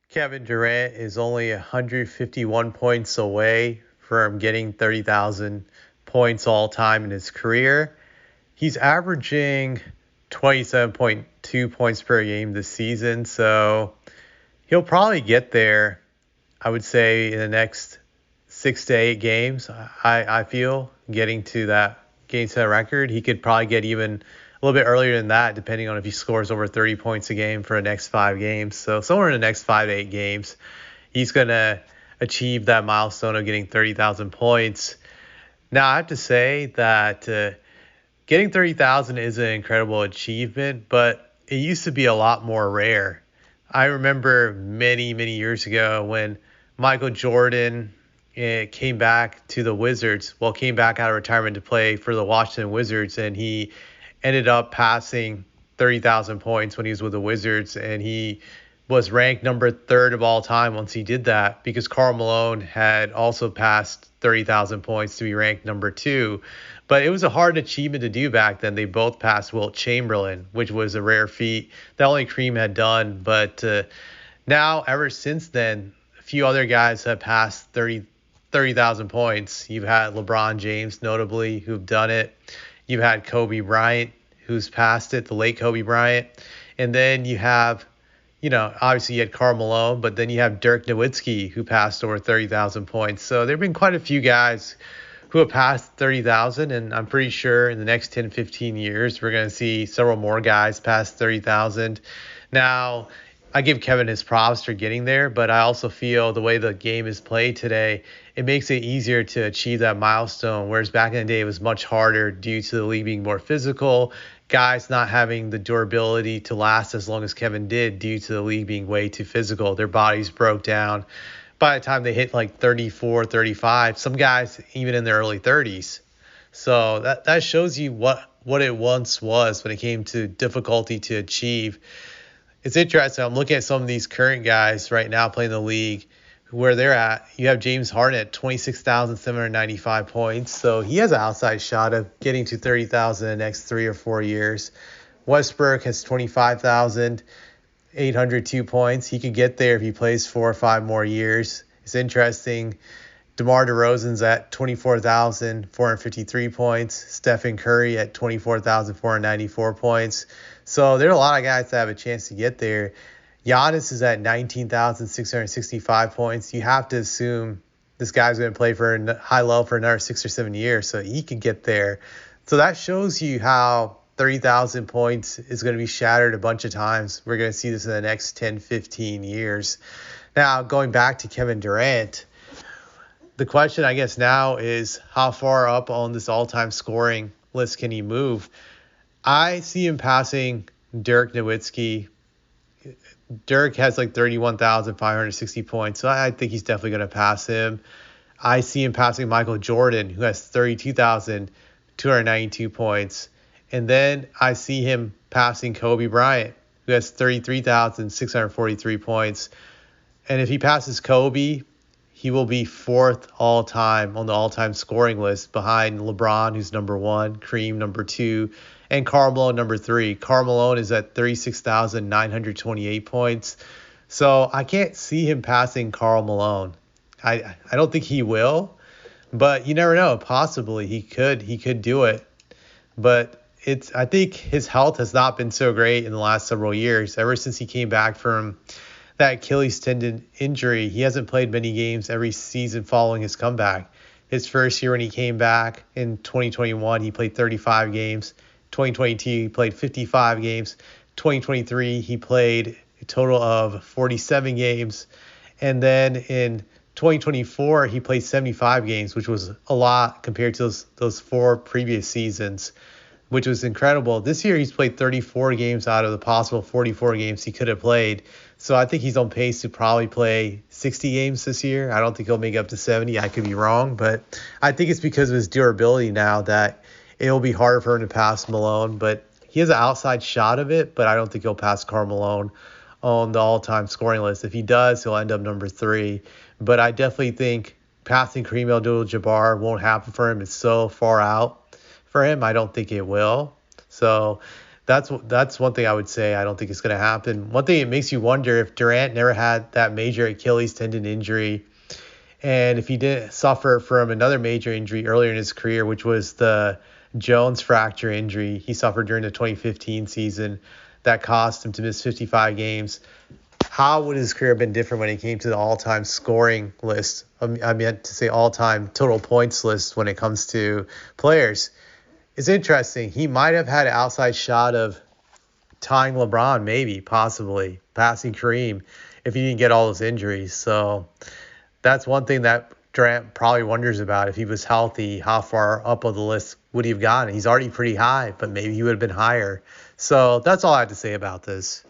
Kevin Durant is only 151 points away from getting 30,000 points all time in his career. He's averaging 27.2 points per game this season, so he'll probably get there, I would say, in the next 6 to 8 games. I feel getting to that record. He could probably get even a little bit earlier than that, depending on if he scores over 30 points a game for the next 5 games. So somewhere in the next 5 to 8 games, he's gonna achieve that milestone of getting 30,000 points. Now I have to say that getting 30,000 is an incredible achievement, but it used to be a lot more rare. I remember many, many years ago when Michael Jordan came back to the Wizards, came back out of retirement to play for the Washington Wizards, and he ended up passing 30,000 points when he was with the Wizards, and he was ranked number third of all time once he did that because Karl Malone had also passed 30,000 points to be ranked number two. But it was a hard achievement to do back then. They both passed Wilt Chamberlain, which was a rare feat that only Kareem had done. But now, ever since then, a few other guys have passed 30,000 points. You've had LeBron James, notably, who've done it. You've had Kobe Bryant, who's passed it, the late Kobe Bryant. And then you have, obviously you had Karl Malone, but then you have Dirk Nowitzki, who passed over 30,000 points. So there have been quite a few guys who have passed 30,000, and I'm pretty sure in the next 10, 15 years, we're going to see several more guys pass 30,000. Now, I give Kevin his props for getting there, but I also feel the way the game is played today, it makes it easier to achieve that milestone. Whereas back in the day, it was much harder due to the league being more physical, guys not having the durability to last as long as Kevin did due to the league being way too physical. Their bodies broke down by the time they hit like 34, 35, some guys even in their early 30s. So that shows you what it once was when it came to difficulty to achieve. It's interesting. I'm looking at some of these current guys right now playing the league where they're at. You have James Harden at 26,795 points. So he has an outside shot of getting to 30,000 in the next 3 or 4 years. Westbrook has 25,802 points. He could get there if he plays 4 or 5 more years. It's interesting. DeMar DeRozan's at 24,453 points. Stephen Curry at 24,494 points. So there are a lot of guys that have a chance to get there. Giannis is at 19,665 points. You have to assume this guy's going to play for a high level for another 6 or 7 years, so he could get there. So that shows you how 30,000 points is going to be shattered a bunch of times. We're going to see this in the next 10, 15 years. Now, going back to Kevin Durant, the question, I guess, now is how far up on this all-time scoring list can he move? I see him passing Dirk Nowitzki. Dirk has like 31,560 points, so I think he's definitely going to pass him. I see him passing Michael Jordan, who has 32,292 points. And then I see him passing Kobe Bryant, who has 33,643 points. And if he passes Kobe, he will be fourth all-time on the all-time scoring list behind LeBron, who's number one, Kareem number two, and Karl Malone number three. Karl Malone is at 36,928 points. So I can't see him passing Karl Malone. I don't think he will, but you never know. Possibly he could do it. But I think his health has not been so great in the last several years. Ever since he came back from that Achilles tendon injury, he hasn't played many games every season following his comeback. His first year when he came back in 2021, he played 35 games. 2022, he played 55 games. 2023, he played a total of 47 games. And then in 2024, he played 75 games, which was a lot compared to those 4 previous seasons, which was incredible. This year, he's played 34 games out of the possible 44 games he could have played. So I think he's on pace to probably play 60 games this year. I don't think he'll make up to 70. I could be wrong, but I think it's because of his durability now that it'll be harder for him to pass Malone. But he has an outside shot of it, but I don't think he'll pass Karl Malone on the all-time scoring list. If he does, he'll end up number 3. But I definitely think passing Kareem Abdul-Jabbar won't happen for him. It's so far out for him. I don't think it will. So That's one thing I would say I don't think is going to happen. One thing it makes you wonder if Durant never had that major Achilles tendon injury, and if he didn't suffer from another major injury earlier in his career, which was the Jones fracture injury he suffered during the 2015 season that cost him to miss 55 games, how would his career have been different when it came to the all-time scoring list? I meant to say all-time total points list when it comes to players. It's interesting. He might have had an outside shot of tying LeBron, maybe, possibly, passing Kareem if he didn't get all those injuries. So that's one thing that Durant probably wonders about. If he was healthy, how far up on the list would he have gotten? He's already pretty high, but maybe he would have been higher. So that's all I have to say about this.